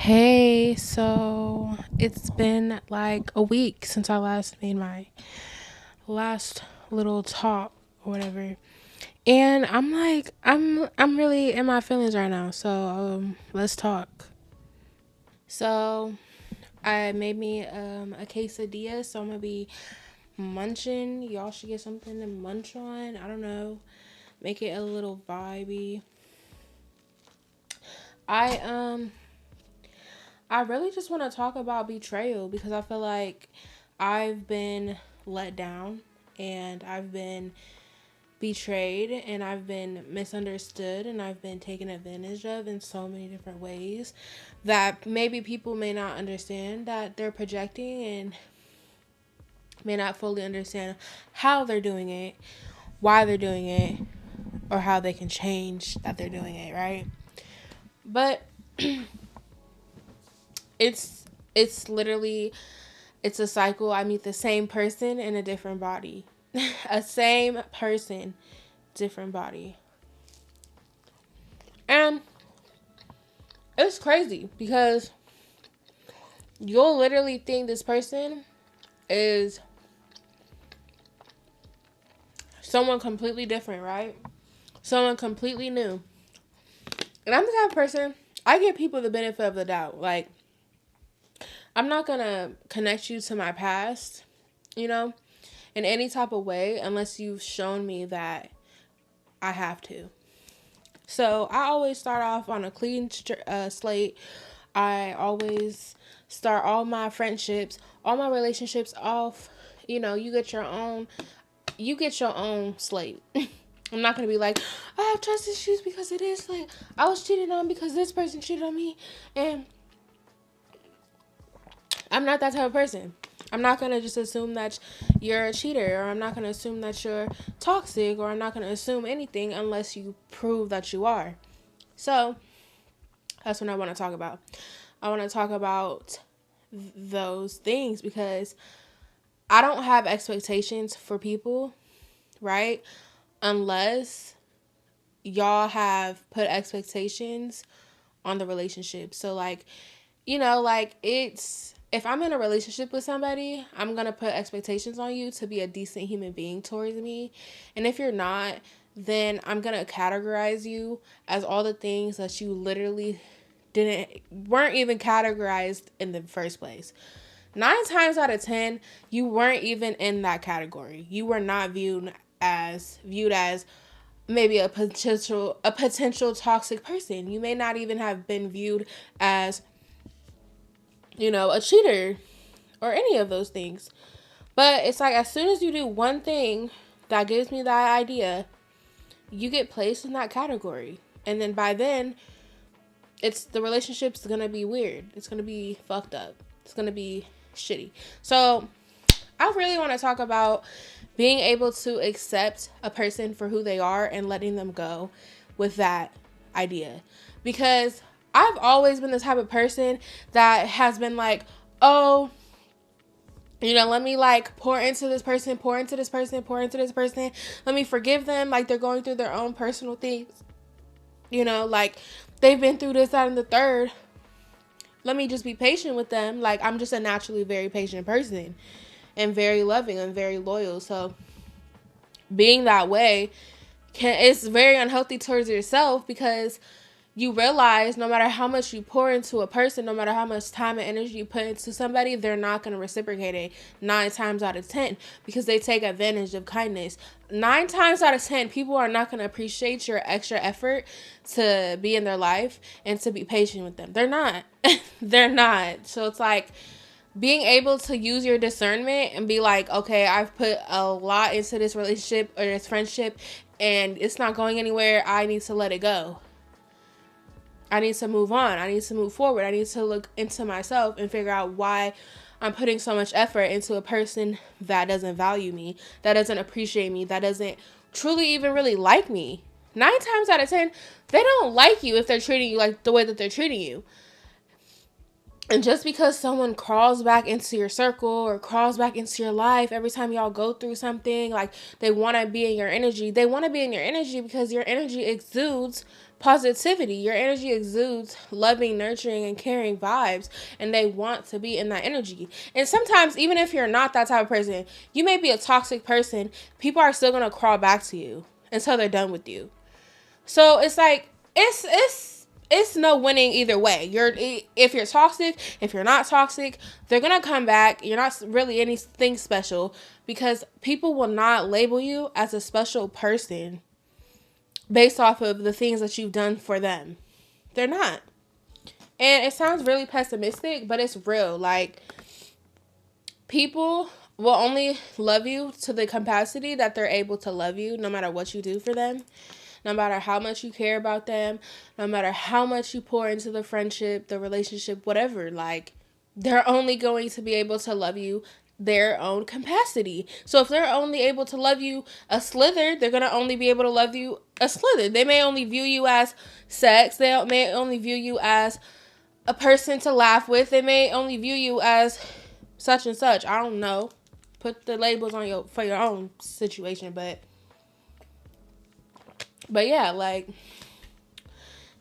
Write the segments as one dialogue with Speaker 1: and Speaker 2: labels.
Speaker 1: Hey, so it's been like a week since I last made my last little talk or whatever. And I'm really in my feelings right now. So, let's talk. So, I made me a quesadilla, so I'm going to be munching. Y'all should get something to munch on. I don't know. Make it a little vibey. I um I really just want to talk about betrayal because I feel like I've been let down and I've been betrayed and I've been misunderstood and I've been taken advantage of in so many different ways that maybe people may not understand that they're projecting and may not fully understand how they're doing it, why they're doing it, or how they can change that they're doing it, right? But it's literally it's a cycle. I meet the same person in a different body. A same person, different body. And it's crazy because you'll literally think this person is someone completely different, right? Someone completely new. And I'm the type of person, I give people the benefit of the doubt. Like, I'm not going to connect you to my past, you know, in any type of way unless you've shown me that I have to. So I always start off on a clean slate. I always start all my friendships, all my relationships off. You know, you get your own slate. I'm not gonna be like, I have trust issues because it is like I was cheated on because this person cheated on me, and I'm not that type of person. I'm not gonna just assume that you're a cheater, or I'm not gonna assume that you're toxic, or I'm not gonna assume anything unless you prove that you are. So that's what I want to talk about. I want to talk about those things because I don't have expectations for people, right? Unless y'all have put expectations on the relationship. So, like, it's if I'm in a relationship with somebody, I'm going to put expectations on you to be a decent human being towards me. And if you're not, then I'm going to categorize you as all the things that you literally weren't even categorized in the first place. 9 times out of 10, you weren't even in that category. You were not viewed as maybe a potential toxic person. You may not even have been viewed as, a cheater or any of those things. But it's like as soon as you do one thing that gives me that idea, you get placed in that category. And then by then, the relationship's gonna be weird. It's gonna be fucked up. It's gonna be shitty. So I really want to talk about being able to accept a person for who they are and letting them go with that idea. Because I've always been the type of person that has been like, oh, let me like pour into this person, pour into this person, pour into this person. Let me forgive them like they're going through their own personal things. Like they've been through this, that, and the third. Let me just be patient with them. Like I'm just a naturally very patient person and very loving and very loyal. So being that way it's very unhealthy towards yourself because you realize no matter how much you pour into a person, no matter how much time and energy you put into somebody, they're not going to reciprocate it 9 times out of 10 because they take advantage of kindness. 9 times out of 10, people are not going to appreciate your extra effort to be in their life and to be patient with them. They're not. They're not. So it's like being able to use your discernment and be like, okay, I've put a lot into this relationship or this friendship and it's not going anywhere. I need to let it go. I need to move on. I need to move forward. I need to look into myself and figure out why I'm putting so much effort into a person that doesn't value me, that doesn't appreciate me, that doesn't truly even really like me. 9 times out of 10, they don't like you if they're treating you like the way that they're treating you. And just because someone crawls back into your circle or crawls back into your life every time y'all go through something, like they want to be in your energy. They want to be in your energy because your energy exudes positivity. Your energy exudes loving, nurturing, and caring vibes, and they want to be in that energy. And sometimes, even if you're not that type of person, you may be a toxic person, people are still gonna crawl back to you until they're done with you. So it's like it's no winning either way. If you're toxic, if you're not toxic, they're gonna come back. You're not really anything special, because people will not label you as a special person based off of the things that you've done for them. They're not. And it sounds really pessimistic, but it's real. Like, people will only love you to the capacity that they're able to love you, no matter what you do for them, no matter how much you care about them, no matter how much you pour into the friendship, the relationship, whatever. Like, they're only going to be able to love you their own capacity. So if they're only able to love you a slither, they're going to only be able to love you a slither. They may only view you as sex. They may only view you as a person to laugh with. They may only view you as such and such. I don't know. Put the labels on for your own situation, but yeah, like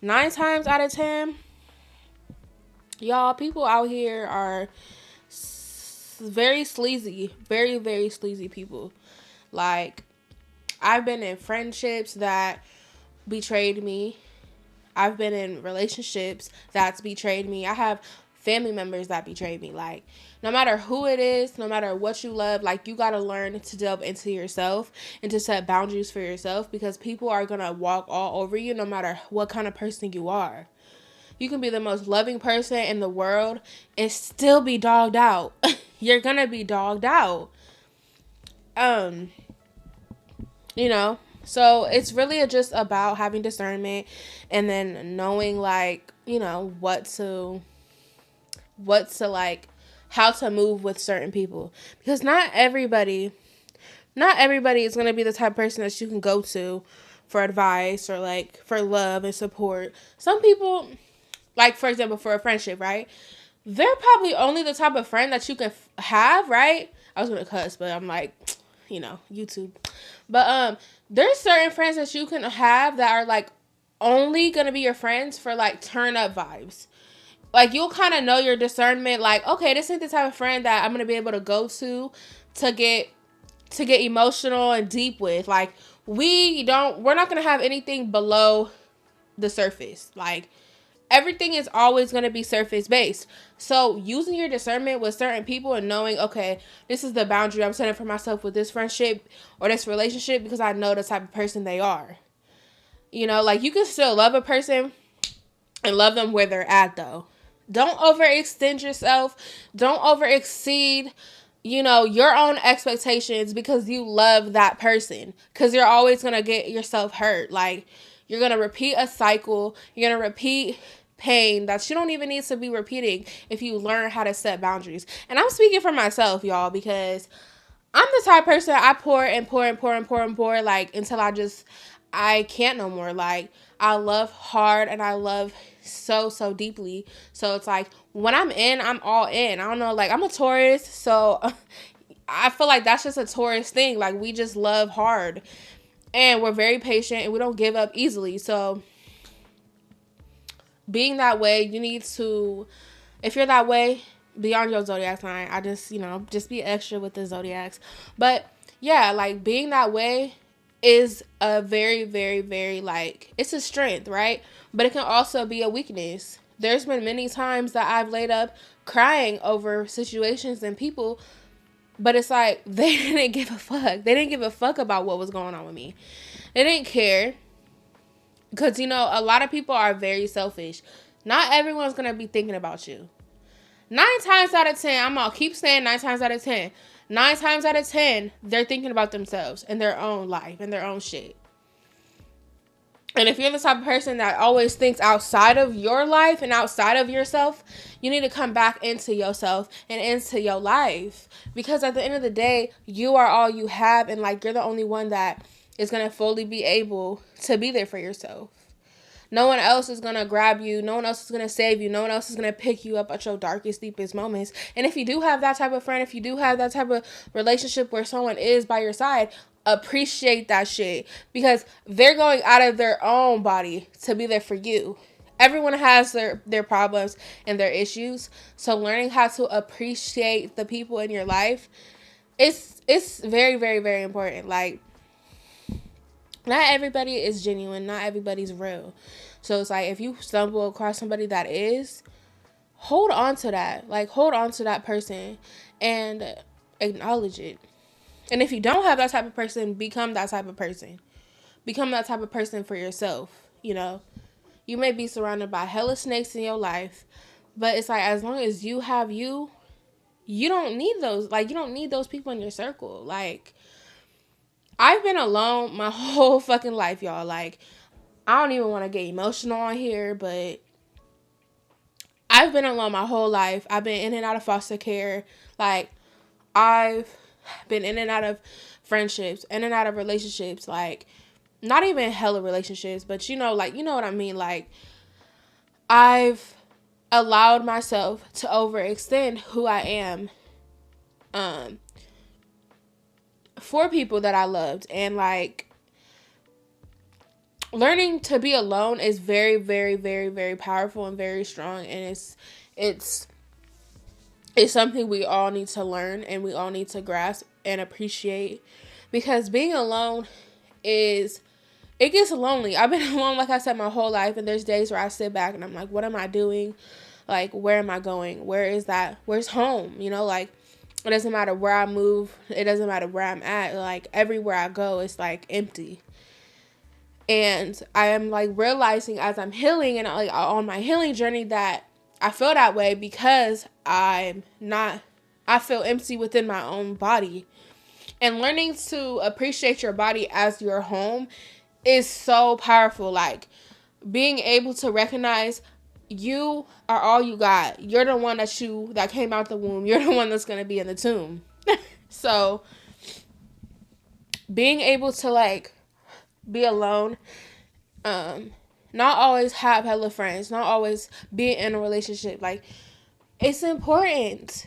Speaker 1: 9 times out of 10, y'all, people out here are very sleazy, very, very sleazy people. Like, I've been in friendships that betrayed me. I've been in relationships that's betrayed me. I have family members that betrayed me. Like, no matter who it is, no matter what you love, like, you gotta learn to delve into yourself and to set boundaries for yourself, because people are gonna walk all over you no matter what kind of person you are. You can be the most loving person in the world and still be dogged out. You're gonna be dogged out. You know, so it's really just about having discernment and then knowing, like, you know, what to like, how to move with certain people, because not everybody is going to be the type of person that you can go to for advice or like for love and support. Some people, like, for example, for a friendship, right? They're probably only the type of friend that you can have, right? I was going to cuss, but I'm like, you know, YouTube. But there's certain friends that you can have that are like only going to be your friends for like turn up vibes. Like, you'll kind of know your discernment, like, okay, this ain't the type of friend that I'm going to be able to go to get emotional and deep with. Like, we're not going to have anything below the surface. Like, everything is always going to be surface based. So using your discernment with certain people and knowing, okay, this is the boundary I'm setting for myself with this friendship or this relationship, because I know the type of person they are. You know, like, you can still love a person and love them where they're at, though. Don't overextend yourself. Don't overexceed, you know, your own expectations because you love that person. Because you're always going to get yourself hurt. Like, you're going to repeat a cycle. You're going to repeat pain that you don't even need to be repeating if you learn how to set boundaries. And I'm speaking for myself, y'all, because I'm the type of person, I pour and pour and pour and pour and pour, like, until I can't no more. Like, I love hard and I love so deeply. So it's like, when I'm in, I'm all in. I don't know, like, I'm a Taurus, so I feel like that's just a Taurus thing. Like, we just love hard and we're very patient and we don't give up easily. So being that way, you need to, if you're that way, beyond your zodiac sign, I just, you know, just be extra with the zodiacs. But yeah, like, being that way is a very, very, very, like, it's a strength, right? But it can also be a weakness. There's been many times that I've laid up crying over situations and people, but it's like, they didn't give a fuck. They didn't give a fuck about what was going on with me. They didn't care. Because, you know, a lot of people are very selfish. Not everyone's going to be thinking about you. 9 times out of 10, I'm going to keep saying 9 times out of 10. 9 times out of 10, they're thinking about themselves and their own life and their own shit. And if you're the type of person that always thinks outside of your life and outside of yourself, you need to come back into yourself and into your life. Because at the end of the day, you are all you have, and, like, you're the only one that is going to fully be able to be there for yourself. No one else is going to grab you. No one else is going to save you. No one else is going to pick you up at your darkest, deepest moments. And if you do have that type of friend, if you do have that type of relationship where someone is by your side, appreciate that shit, because they're going out of their own body to be there for you. Everyone has their problems and their issues. So learning how to appreciate the people in your life, it's very, very, very important. Like, not everybody is genuine, not everybody's real. So it's like, if you stumble across somebody that is, hold on to that. Like, hold on to that person and acknowledge it. And if you don't have that type of person, become that type of person. Become that type of person for yourself, you know. You may be surrounded by hella snakes in your life, but it's like, as long as you have you, you don't need those. Like, you don't need those people in your circle. Like, I've been alone my whole fucking life, y'all. Like, I don't even want to get emotional on here, but I've been alone my whole life. I've been in and out of foster care. Like, I've been in and out of friendships, in and out of relationships. Like, not even hella relationships, but you know what I mean. Like, I've allowed myself to overextend who I am, for people that I loved. And like, learning to be alone is very, very, very, very powerful and very strong. And it's something we all need to learn and we all need to grasp and appreciate, because being alone it gets lonely. I've been alone, like I said, my whole life, and there's days where I sit back and I'm like, what am I doing? Like, where am I going? Where's home? You know, like, it doesn't matter where I move. It doesn't matter where I'm at. Like, everywhere I go, it's like empty. And I am like realizing as I'm healing and like on my healing journey that I feel that way because I feel empty within my own body. And learning to appreciate your body as your home is so powerful. Like, being able to recognize you are all you got. You're the one that came out the womb. You're the one that's going to be in the tomb. So being able to like be alone, not always have hella friends, not always be in a relationship, like, it's important.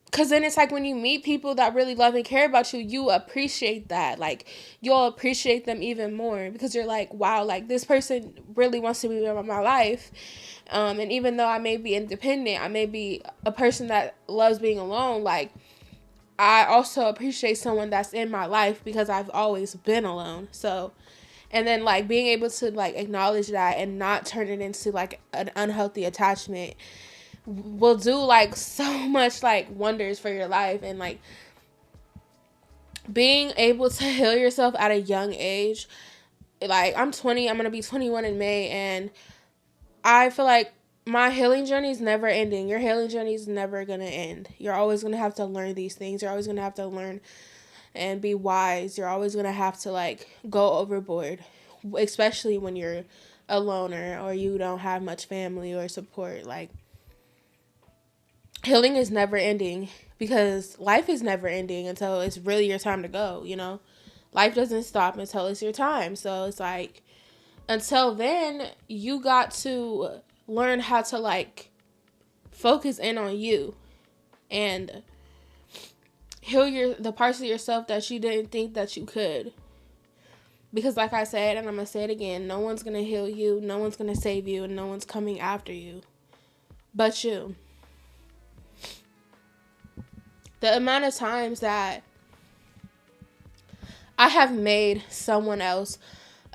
Speaker 1: Because then it's like, when you meet people that really love and care about you, you appreciate that. Like, you'll appreciate them even more because you're like, wow, like, this person really wants to be in my life. And even though I may be independent, I may be a person that loves being alone, like, I also appreciate someone that's in my life because I've always been alone. So, and then like being able to like acknowledge that and not turn it into like an unhealthy attachment will do like so much like wonders for your life. And like, being able to heal yourself at a young age, like, I'm 20, I'm gonna be 21 in May, and I feel like my healing journey is never ending. Your healing journey is never gonna end. You're always gonna have to learn these things. You're always gonna have to learn and be wise. You're always gonna have to like go overboard, especially when you're a loner or you don't have much family or support. Like, healing is never ending because life is never ending until it's really your time to go, you know? Life doesn't stop until it's your time. So it's like, until then, you got to learn how to like focus in on you and heal the parts of yourself that you didn't think that you could. Because like I said, and I'm going to say it again, no one's going to heal you, no one's going to save you, and no one's coming after you but you. The amount of times that I have made someone else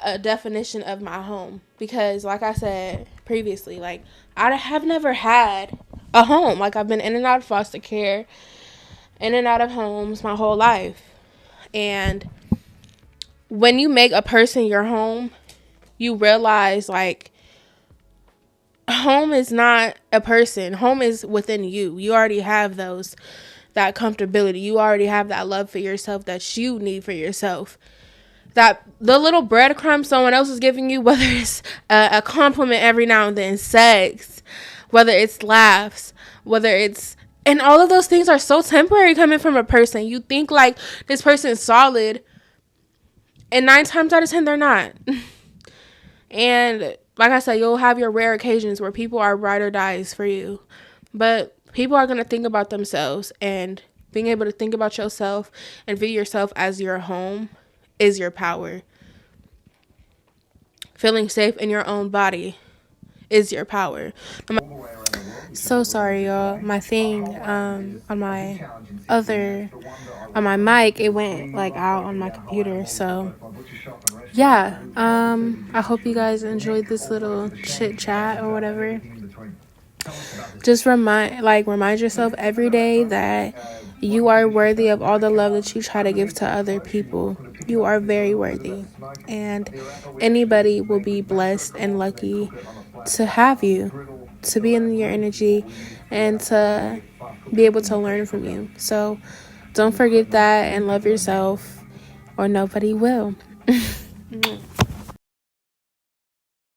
Speaker 1: a definition of my home, because like I said previously, like, I have never had a home. Like, I've been in and out of foster care, in and out of homes my whole life. And when you make a person your home, you realize like, home is not a person. Home is within you. You already have that comfortability. You already have that love for yourself that you need for yourself. That the little breadcrumb someone else is giving you, whether it's a compliment every now and then, sex, whether it's laughs, whether it's, and all of those things are so temporary coming from a person. You think like this person's solid, and 9 times out of 10 they're not. And like I said, you'll have your rare occasions where people are ride or dies for you, but people are going to think about themselves, and Being able to think about yourself and view yourself as your home is your power. Feeling safe in your own body is your power. So sorry, y'all. My thing on my other on my mic, it went like out on my computer. So yeah, I hope you guys enjoyed this little chit chat or whatever. Just remind yourself every day that you are worthy of all the love that you try to give to other people. You are very worthy, and anybody will be blessed and lucky to have you, to be in your energy, and to be able to learn from you. So don't forget that and love yourself, or nobody will.